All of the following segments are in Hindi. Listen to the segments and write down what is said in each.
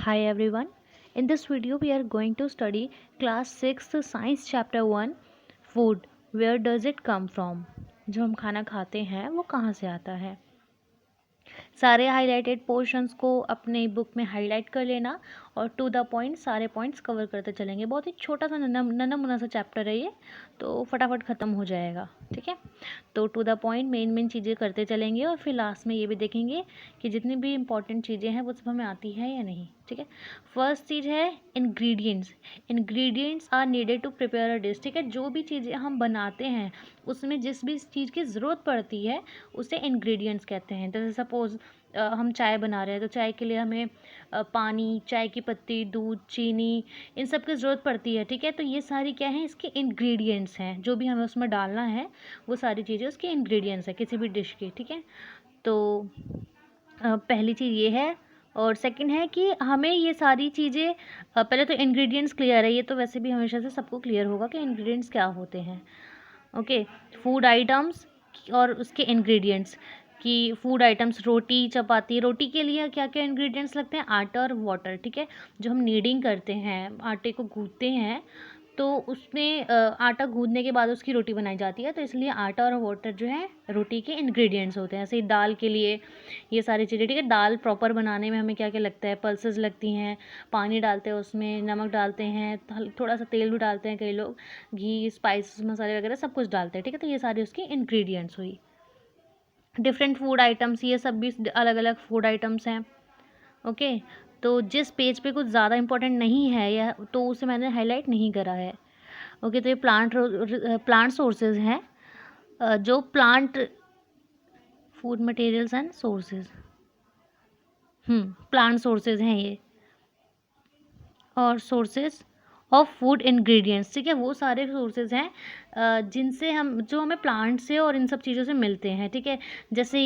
Hi everyone. In this video we are going to study class 6 science chapter 1 food. Where does it come from? जो हम खाना खाते हैं वो कहाँ से आता है। सारे हाईलाइटेड पोर्शंस को अपने बुक में हाईलाइट कर लेना और टू द पॉइंट सारे पॉइंट्स कवर करते चलेंगे। बहुत ही छोटा सा नन्हा मुन्ना सा चैप्टर है ये, तो फटाफट ख़त्म हो जाएगा। ठीक है, तो टू द पॉइंट मेन चीज़ें करते चलेंगे और फिर लास्ट में ये भी देखेंगे कि जितनी भी इंपॉर्टेंट चीज़ें हैं वो सब हमें आती है या नहीं। ठीक है, फर्स्ट चीज़ है ingredients. Ingredients are needed to prepare a dish. ठीक है, जो भी चीज़ें हम बनाते हैं उसमें जिस भी चीज़ की ज़रूरत पड़ती है उसे इंग्रेडिएंट्स कहते हैं। जैसे सपोज़ हम चाय बना रहे हैं तो चाय के लिए हमें पानी, चाय की पत्ती, दूध, चीनी, इन सब की ज़रूरत पड़ती है। ठीक है, तो ये सारी क्या है, इसके इंग्रेडिएंट्स हैं। जो भी हमें उसमें डालना है वो सारी चीज़ें उसके इंग्रेडिएंट्स है किसी भी डिश की। ठीक है, तो पहली चीज़ ये है। और सेकंड है कि हमें ये सारी चीज़ें पहले तो इंग्रेडिएंट्स क्लियर है, ये तो वैसे भी हमेशा से सबको क्लियर होगा कि इंग्रेडिएंट्स क्या होते हैं। ओके, फूड आइटम्स और उसके इंग्रेडिएंट्स कि फूड आइटम्स रोटी, चपाती। रोटी के लिए क्या क्या इंग्रेडिएंट्स लगते हैं, आटा और वाटर। ठीक है, जो हम नीडिंग करते हैं, आटे को गूँथते हैं तो उसमें आटा गूँथने के बाद उसकी रोटी बनाई जाती है, तो इसलिए आटा और वाटर जो है रोटी के इंग्रेडिएंट्स होते हैं। ऐसे ही दाल के लिए ये सारी चीज़ें। ठीक है, दाल प्रॉपर बनाने में हमें क्या क्या लगता है, पल्सेस लगती हैं, पानी डालते हैं, उसमें नमक डालते हैं, थोड़ा सा तेल भी डालते हैं कई लोग, घी, स्पाइसेस, मसाले वगैरह सब कुछ डालते हैं। ठीक है, तो ये सारी उसकी इंग्रेडिएंट्स हुई। डिफरेंट फूड आइटम्स, ये सब भी अलग अलग फूड आइटम्स हैं। ओके, तो जिस पेज पे कुछ ज़्यादा इंपॉर्टेंट नहीं है या तो उसे मैंने हाईलाइट नहीं करा है। ओके, तो ये प्लांट सोर्सेज हैं, जो plant food materials and sources, plant sources हैं ये, और सोर्सेज ऑफ फूड इंग्रेडिएंट्स। ठीक है, वो सारे सोर्सेज हैं जिनसे हम, जो हमें प्लांट से और इन सब चीज़ों से मिलते हैं। ठीक है, जैसे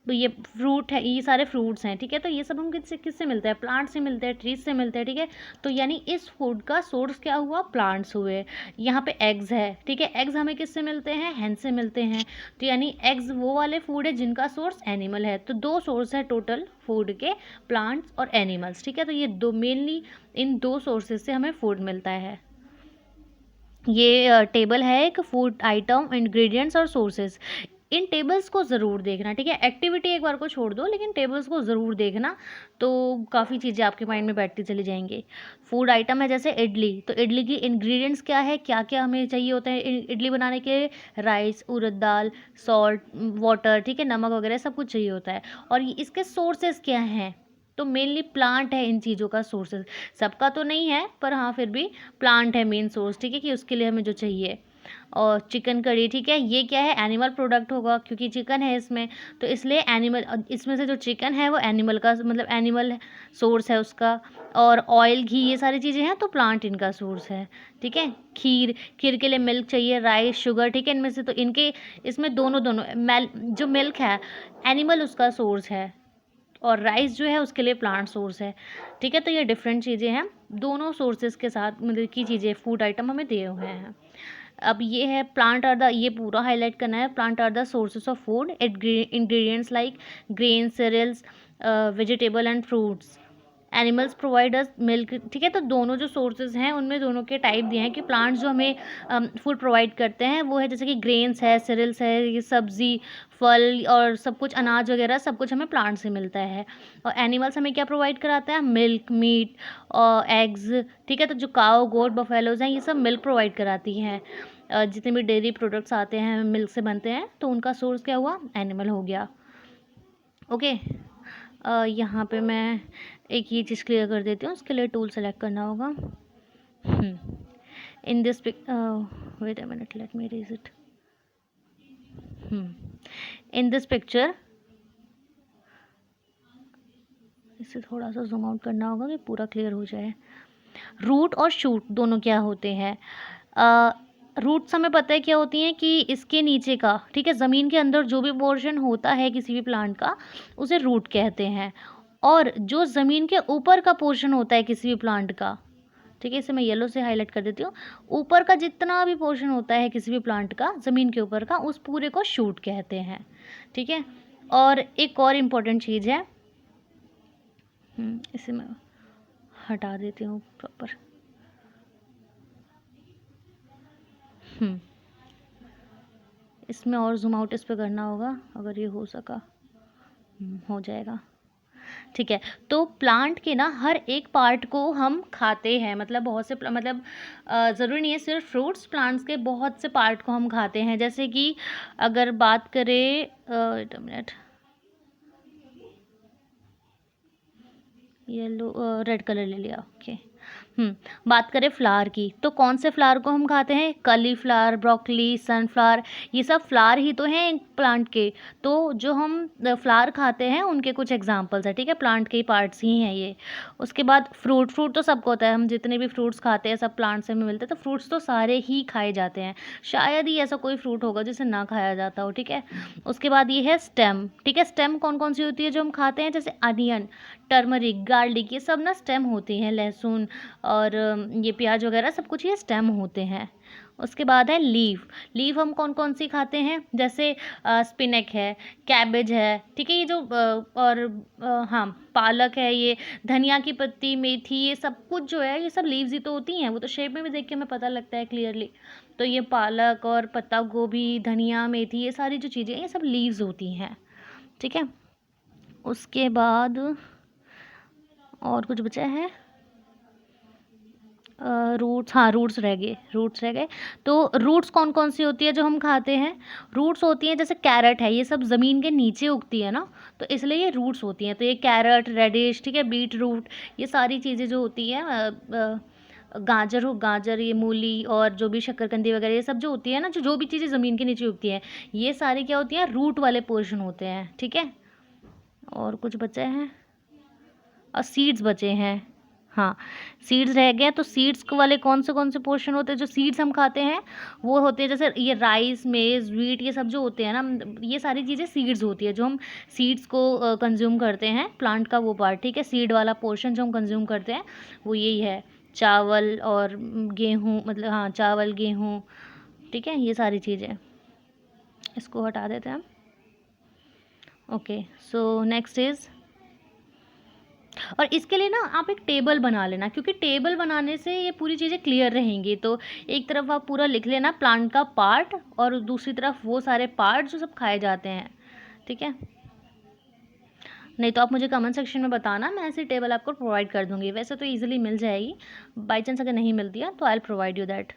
ये फ्रूट है, ये सारे फ्रूट्स हैं। ठीक है, तो ये सब हम किससे किससे मिलते हैं, प्लांट से मिलते हैं, ट्रीज से मिलते हैं। ठीक है, तो यानी इस फूड का सोर्स क्या हुआ, प्लांट्स हुए। यहाँ पे एग्स है। ठीक है, एग्स हमें किससे मिलते हैं, hen से मिलते हैं। तो यानी एग्स वो वाले फूड है जिनका सोर्स एनिमल है। तो दो सोर्स है टोटल फूड के, प्लांट्स और एनिमल्स। ठीक है, तो ये दो मेनली इन दो सोर्सेज से हमें फूड मिलता है। ये टेबल है एक, फूड आइटम, इंग्रेडिएंट्स और सोर्सेज। इन टेबल्स को ज़रूर देखना। ठीक है, एक्टिविटी एक बार को छोड़ दो, लेकिन टेबल्स को ज़रूर देखना, तो काफ़ी चीज़ें आपके माइंड में बैठती चली जाएंगी। फूड आइटम है जैसे इडली, तो इडली की इंग्रेडिएंट्स क्या है, क्या क्या हमें चाहिए होता है इडली बनाने के लिए, राइस, उड़द दाल, सॉल्ट, वाटर, ठीक है, नमक वगैरह सब कुछ चाहिए होता है। और इसके सोर्सेज क्या हैं, तो मेनली प्लांट है इन चीज़ों का सोर्सेज। सबका तो नहीं है पर हाँ फिर भी प्लांट है मेन सोर्स। ठीक है, कि उसके लिए हमें जो चाहिए। और चिकन करी, ठीक है, ये क्या है, एनिमल प्रोडक्ट होगा क्योंकि चिकन है इसमें, तो इसलिए एनिमल, इसमें से जो चिकन है वो एनिमल का, मतलब एनिमल सोर्स है उसका। और ऑयल, घी, ये सारी चीज़ें हैं तो प्लांट इनका सोर्स है। ठीक है, खीर, खीर के लिए मिल्क चाहिए, राइस, शुगर। ठीक है, इनमें से तो इनके, इसमें दोनों दोनों जो मिल्क है एनिमल उसका सोर्स है, और राइस जो है उसके लिए प्लांट सोर्स है। ठीक है, तो ये डिफरेंट चीज़ें हैं, दोनों सोर्सेज के साथ मतलब की चीज़ें, फूड आइटम हमें दिए हुए हैं। अब ये है प्लांट आर द, ये पूरा हाईलाइट करना है, plant are the sources of food, ingredients like grain, cereals, vegetable and fruits. Animals provide us milk. ठीक है, तो दोनों जो सोर्सेज हैं उनमें दोनों के टाइप दिए हैं कि प्लांट्स जो हमें फूड प्रोवाइड करते हैं वो है जैसे कि ग्रेन्स है, सीरियल्स है, ये सब्ज़ी, फल और सब कुछ, अनाज वगैरह सब कुछ हमें प्लांट से मिलता है। और एनिमल्स हमें क्या प्रोवाइड कराता है, मिल्क, मीट और एग्स। ठीक है, तो जो काऊ, गोट, बफेलोज हैं ये सब मिल्क प्रोवाइड कराती हैं। जितने भी डेयरी प्रोडक्ट्स आते हैं मिल्क से बनते हैं, तो उनका सोर्स क्या हुआ, एनिमल हो गया। ओके, यहाँ पे मैं एक ये चीज़ क्लियर कर देती हूँ, उसके लिए टूल सेलेक्ट करना होगा। In this wait a minute, let me raise it. In this picture, इसे थोड़ा सा जूम आउट करना होगा कि पूरा क्लियर हो जाए। रूट और शूट दोनों क्या होते हैं, रूट्स हमें पता है क्या होती हैं कि इसके नीचे का, ठीक है, ज़मीन के अंदर जो भी पोर्शन होता है किसी भी प्लांट का उसे रूट कहते हैं। और जो ज़मीन के ऊपर का पोर्शन होता है किसी भी प्लांट का, ठीक है, इसे मैं येलो से हाईलाइट कर देती हूँ, ऊपर का जितना भी पोर्शन होता है किसी भी प्लांट का ज़मीन के ऊपर का, उस पूरे को शूट कहते हैं। ठीक है, और एक और इम्पॉर्टेंट चीज़ है, इसे मैं हटा देती हूँ प्रॉपर। इसमें और जूम आउट इस पे करना होगा, अगर ये हो सका। हो जाएगा। ठीक है, तो प्लांट के ना हर एक पार्ट को हम खाते हैं, मतलब बहुत से मतलब ज़रूरी नहीं है सिर्फ फ्रूट्स, प्लांट्स के बहुत से पार्ट को हम खाते हैं। जैसे कि अगर बात करें, wait a minute, yellow red colour ले लिया, ओके। बात करें फ्लावर की, तो कौन से फ्लावर को हम खाते हैं? कलीफ्लावर, ब्रोकली, सनफ्लावर, ये सब फ्लावर ही तो हैं प्लांट के। तो जो हम फ्लावर खाते हैं उनके कुछ एग्जांपल्स हैं, ठीक है, प्लांट के पार्ट्स ही हैं ये। उसके बाद फ्रूट तो सबको होता है, हम जितने भी फ्रूट्स खाते हैं सब प्लांट से हमें मिलते हैं, तो फ्रूट्स तो सारे ही खाए जाते हैं, शायद ही ऐसा कोई फ्रूट होगा जिसे ना खाया जाता हो, ठीक है। उसके बाद ये है स्टेम, ठीक है। स्टेम कौन कौन सी होती है जो हम खाते हैं? जैसे अनियन, टर्मरिक, गार्लिक, ये सब ना स्टेम होती हैं। लहसुन और ये प्याज वगैरह सब कुछ ये स्टेम होते हैं। उसके बाद है लीफ। लीफ हम कौन कौन सी खाते हैं? जैसे स्पिनक है, कैबेज है, ठीक है, ये जो और हाँ पालक है, ये धनिया की पत्ती, मेथी, ये सब कुछ जो है ये सब लीव्स ही तो होती हैं। वो तो शेप में भी देख के हमें पता लगता है क्लियरली। तो ये पालक और पत्ता गोभी, धनिया, मेथी, ये सारी जो चीज़ें ये सब लीव्स होती हैं, ठीक है। उसके बाद और कुछ बचा है? रूट्स, हाँ रूट्स रह गए। तो रूट्स कौन कौन सी होती है जो हम खाते हैं? रूट्स होती हैं जैसे कैरेट है, ये सब ज़मीन के नीचे उगती है ना, तो इसलिए ये रूट्स होती हैं। तो ये कैरेट, रेडिश, ठीक है, बीट रूट, ये सारी चीज़ें जो होती हैं, गाजर, ये मूली और जो भी शक्करकंदी वगैरह ये सब जो होती है ना, जो भी चीज़ें ज़मीन के नीचे उगती हैं, ये सारी क्या होती हैं? रूट वाले पोर्शन होते हैं, ठीक है। और कुछ बचे हैं? और सीड्स बचे हैं, हाँ सीड्स रह गए। तो सीड्स वाले कौन से पोर्शन होते हैं? जो सीड्स हम खाते हैं वो होते हैं जैसे ये राइस, मेज, व्हीट, ये सब जो होते हैं ना, ये सारी चीज़ें सीड्स होती है। जो हम सीड्स को कंज्यूम करते हैं, प्लांट का वो पार्ट, ठीक है, सीड वाला पोर्शन जो हम कंज्यूम करते हैं वो यही है। चावल और गेहूँ, मतलब हाँ चावल, गेहूँ, ठीक है, ये सारी चीज़ें। इसको हटा देते हैं हम। ओके, सो नेक्स्ट इज़, और इसके लिए ना आप एक टेबल बना लेना, क्योंकि टेबल बनाने से ये पूरी चीज़ें क्लियर रहेंगी। तो एक तरफ आप पूरा लिख लेना प्लांट का पार्ट, और दूसरी तरफ वो सारे पार्ट जो सब खाए जाते हैं, ठीक है। नहीं तो आप मुझे कमेंट सेक्शन में बताना, मैं ऐसी टेबल आपको प्रोवाइड कर दूँगी। वैसे तो ईजिली मिल जाएगी, बाई चांस अगर नहीं मिलती है तो I will provide you that.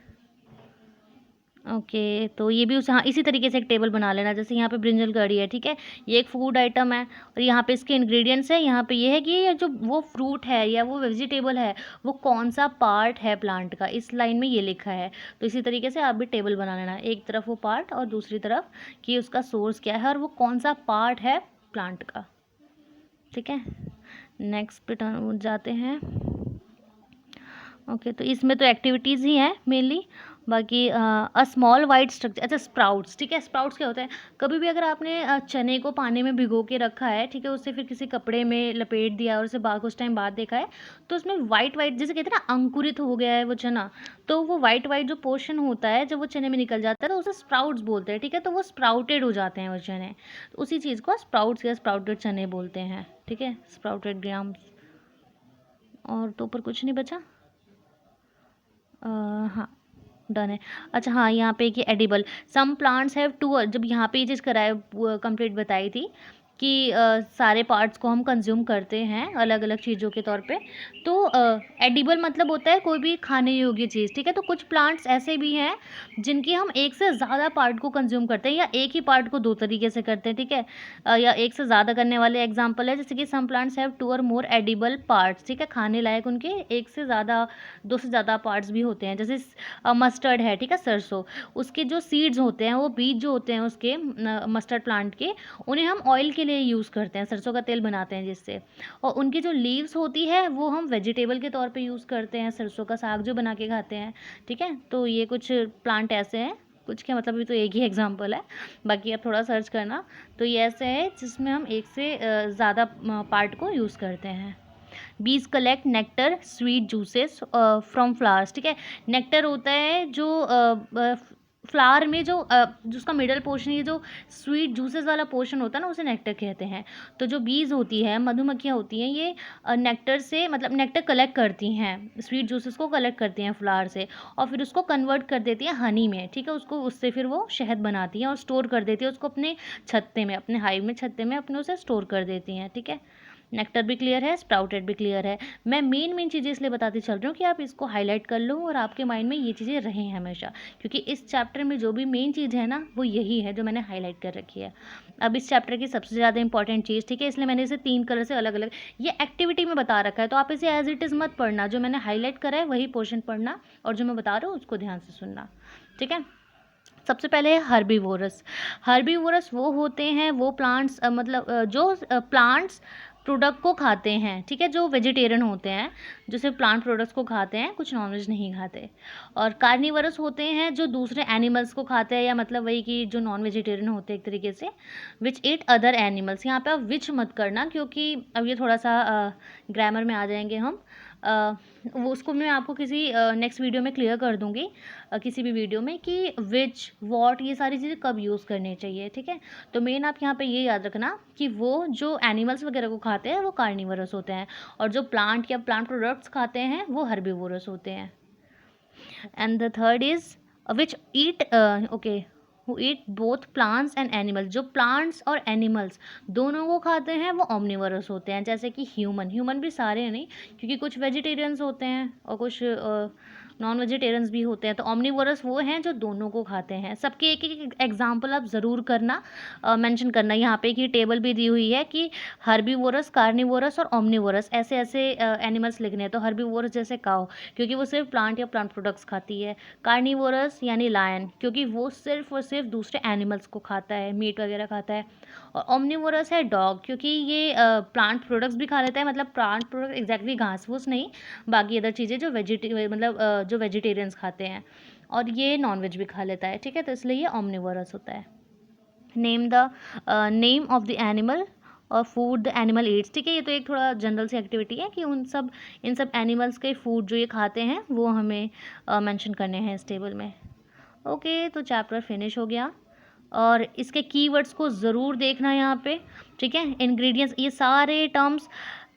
Okay, तो ये भी उस, हाँ इसी तरीके से एक टेबल बना लेना। जैसे यहाँ पे ब्रिंजल कड़ी है, ठीक है, ये एक फूड आइटम है, और यहाँ पे इसके इंग्रेडिएंट्स है। यहाँ पे ये है कि ये जो वो फ्रूट है या वो वेजिटेबल है वो कौन सा पार्ट है प्लांट का, इस लाइन में ये लिखा है। तो इसी तरीके से आप भी टेबल बना लेना, एक तरफ वो पार्ट और दूसरी तरफ कि उसका सोर्स क्या है और वो कौन सा पार्ट है प्लांट का, ठीक है। नेक्स्ट पे जाते हैं। ओके, तो इसमें तो एक्टिविटीज़ ही हैं मेनली। बाकी अ स्मॉल वाइट स्ट्रक्चर, अच्छा स्प्राउट्स, ठीक है। स्प्राउट्स क्या होता है? कभी भी अगर आपने चने को पानी में भिगो के रखा है, ठीक है, उससे फिर किसी कपड़े में लपेट दिया और उसे कुछ टाइम बाद देखा है, तो उसमें वाइट वाइट, जैसे कहते हैं ना अंकुरित हो गया है वो चना, तो वो वाइट वाइट जो पोर्शन होता है जब वो चने में निकल जाता है तो उसे स्प्राउट्स बोलते हैं, ठीक है। तो वो स्प्राउटेड हो जाते हैं वो चने, तो उसी चीज़ को स्प्राउट्स या स्प्राउटेड चने बोलते हैं, ठीक है, स्प्राउटेड ग्राम्स। और तो ऊपर कुछ नहीं बचा। हाँ डन है। अच्छा हाँ, यहाँ पे कि edible some plants have to, जब यहाँ पे ये चीज़ कराए कंप्लीट बताई थी कि सारे पार्ट्स को हम कंज्यूम करते हैं अलग अलग चीज़ों के तौर पे। तो एडिबल मतलब होता है कोई भी खाने योग्य चीज़, ठीक है। तो कुछ प्लांट्स ऐसे भी हैं जिनकी हम एक से ज़्यादा पार्ट को कंज्यूम करते हैं, या एक ही पार्ट को दो तरीके से करते हैं, ठीक है। या एक से ज़्यादा करने वाले एग्जाम्पल है, जैसे कि सम प्लांट्स हैव 2 और मोर एडिबल पार्ट्स, ठीक है, खाने लायक उनके एक से ज़्यादा, दो से ज़्यादा पार्ट्स भी होते हैं। जैसे मस्टर्ड है, ठीक है, सरसों, उसके जो सीड्स होते हैं, वो बीज जो होते हैं उसके मस्टर्ड प्लांट के, उन्हें हम ऑयल के लिए यूज़ करते हैं, सरसों का तेल बनाते हैं जिससे। और उनकी जो लीव्स होती है वो हम वेजिटेबल के तौर पे यूज़ करते हैं, सरसों का साग जो बना के खाते हैं, ठीक है। तो ये कुछ प्लांट ऐसे हैं, कुछ क्या मतलब, ये तो एक ही एग्जांपल है, बाकी आप थोड़ा सर्च करना। तो ये ऐसे है जिसमें हम एक से ज़्यादा पार्ट को यूज़ करते हैं। बीज collect nectar sweet juices from flowers, ठीक है। नेक्टर होता है जो फ्लावर में जो जिसका मिडल पोर्शन, ये जो स्वीट जूसेस वाला पोर्शन होता है ना, उसे नेक्टर कहते हैं। तो जो बीज होती है, मधुमक्खियाँ होती हैं, ये नेक्टर से मतलब नेक्टर कलेक्ट करती हैं, स्वीट जूसेस को कलेक्ट करती हैं फ्लावर से, और फिर उसको कन्वर्ट कर देती हैं हनी में, ठीक है। उसको उससे फिर वो शहद बनाती हैं और स्टोर कर देती है उसको अपने छत्ते में, अपने हाइव में, छत्ते में अपने उसे स्टोर कर देती हैं, ठीक है। नेक्टर भी क्लियर है, स्प्राउटेड भी क्लियर है। मैं मेन चीज़ें इसलिए बताती चल रही हूँ कि आप इसको हाईलाइट कर लो और आपके माइंड में ये चीज़ें रहें हमेशा, क्योंकि इस चैप्टर में जो भी मेन चीज़ है ना, वो यही है जो मैंने हाईलाइट कर रखी है। अब इस चैप्टर की सबसे ज़्यादा इंपॉर्टेंट चीज़, ठीक है, इसलिए मैंने इसे 3 कलर से अलग अलग ये एक्टिविटी में बता रखा है, तो आप इसे एज इट इज़ मत पढ़ना, जो मैंने हाईलाइट करा है वही पोर्शन पढ़ना, और जो मैं बता रहा हूँ उसको ध्यान से सुनना, ठीक है। सबसे पहले है हर्बीवोरस। हर्बीवोरस वो होते हैं, वो प्लांट्स जो प्लांट्स प्रोडक्ट को खाते हैं, ठीक है, जो वेजिटेरियन होते हैं, जो सिर्फ प्लांट प्रोडक्ट्स को खाते हैं, कुछ नॉनवेज नहीं खाते। और कार्निवरस होते हैं जो दूसरे एनिमल्स को खाते हैं, या मतलब वही कि जो नॉन वेजिटेरियन होते हैं एक तरीके से, विच ईट अदर एनिमल्स। यहाँ पे आप विच मत करना, क्योंकि अब ये थोड़ा सा ग्रामर में आ जाएंगे हम। वो उसको मैं आपको किसी नेक्स्ट वीडियो में क्लियर कर दूंगी, किसी भी वीडियो में, कि विच वॉट ये सारी चीज़ें कब यूज़ करनी चाहिए, ठीक है। तो मेन आप यहाँ पे ये याद रखना कि वो जो एनिमल्स वगैरह को खाते हैं वो कार्निवरस होते हैं, और जो प्लांट या प्लांट प्रोडक्ट्स खाते हैं वो हर्बीवोरस होते हैं। And the third is which eat okay who eat both plants and animals. जो प्लांट्स और एनिमल्स दोनों को खाते हैं वो ओमनिवरस होते हैं, जैसे कि ह्यूमन भी सारे नहीं, क्योंकि कुछ वेजिटेरियंस होते हैं और कुछ नॉन वेजिटेरियंस भी होते हैं। तो ओमनिवरस वो हैं जो दोनों को खाते हैं। सबके एक एक एग्जाम्पल आप ज़रूर करना, मेंशन करना। यहाँ पे की टेबल भी दी हुई है कि हर्बीवोरस, कार्निवोरस और ओमनिवोरस, ऐसे ऐसे एनिमल्स लिखने हैं। तो हर्बीवोरस जैसे काऊ, क्योंकि वो सिर्फ प्लांट या प्लांट प्रोडक्ट्स खाती है। कार्निवोरस यानी लायन, क्योंकि वो सिर्फ और सिर्फ दूसरे एनिमल्स को खाता है, मीट वगैरह खाता है। और ओमनिवोरस है डॉग, क्योंकि ये प्लांट प्रोडक्ट्स भी खा लेता है, मतलब प्लांट प्रोडक्ट एग्जैक्टली घास फूस नहीं, बाकी अदर चीज़ें जो जो वेजिटेरियंस खाते हैं। और ये नॉनवेज भी खा लेता है, ठीक है, तो इसलिए ये ओमनिवोरस होता है। Name the name of the animal और फूड द एनिमल ईट्स, ठीक है। ये तो एक थोड़ा जनरल सी एक्टिविटी है कि इन सब एनिमल्स के फूड जो ये खाते हैं वो हमें मेंशन करने हैं इस टेबल में। ओके, तो चैप्टर फिनिश हो गया, और इसके कीवर्ड्स को ज़रूर देखना यहाँ पे, ठीक है। इंग्रेडिएंट्स, ये सारे टर्म्स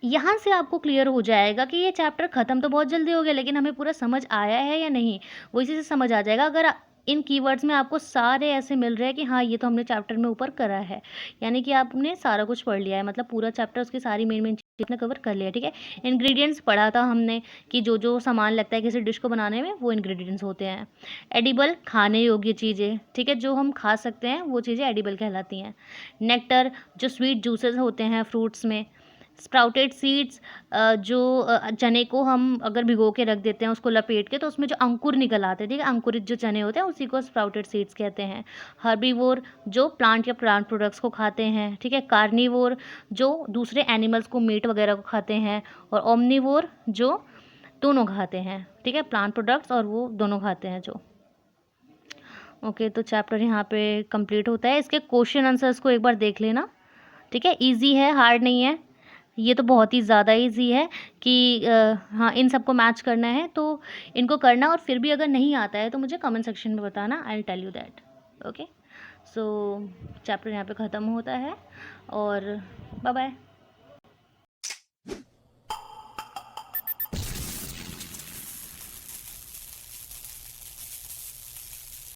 यहाँ से आपको क्लियर हो जाएगा कि ये चैप्टर ख़त्म तो बहुत जल्दी हो गया, लेकिन हमें पूरा समझ आया है या नहीं, वो इसी से समझ आ जाएगा। अगर इन कीवर्ड्स में आपको सारे ऐसे मिल रहे हैं कि हाँ, ये तो हमने चैप्टर में ऊपर करा है, यानी कि आपने सारा कुछ पढ़ लिया है, मतलब पूरा चैप्टर उसकी सारी मेन चीज़ें कवर कर लिया, ठीक है। इंग्रेडिएंट्स पढ़ा था हमने कि जो जो सामान लगता है किसी डिश को बनाने में, वो इंग्रेडिएंट्स होते हैं। एडिबल, खाने योग्य चीज़ें, ठीक है, जो हम खा सकते हैं वो चीज़ें एडिबल कहलाती हैं। नेक्टर, जो स्वीट जूसेस होते हैं फ्रूट्स में। स्प्राउटेड सीड्स, जो चने को हम अगर भिगो के रख देते हैं, उसको लपेट के, तो उसमें जो अंकुर निकल आते हैं, ठीक है, अंकुरित जो चने होते हैं उसी को स्प्राउटेड सीड्स कहते हैं। हर्बीवोर, जो प्लांट या प्लांट प्रोडक्ट्स को खाते हैं, ठीक है। कार्निवोर, जो दूसरे एनिमल्स को, मीट वगैरह को खाते हैं। और ओमनिवोर, जो दोनों खाते हैं, ठीक है, प्लांट प्रोडक्ट्स और वो दोनों खाते हैं जो। ओके, तो चैप्टर यहाँ पे कंप्लीट होता है। इसके क्वेश्चन आंसर्स को एक बार देख लेना, ठीक है। इजी है, हार्ड नहीं है, ये तो बहुत ही ज़्यादा इजी है कि हाँ, इन सबको मैच करना है, तो इनको करना। और फिर भी अगर नहीं आता है तो मुझे कमेंट सेक्शन में बताना, I will tell you that. Okay, so chapter यहाँ पे ख़त्म होता है, और बाय बाय।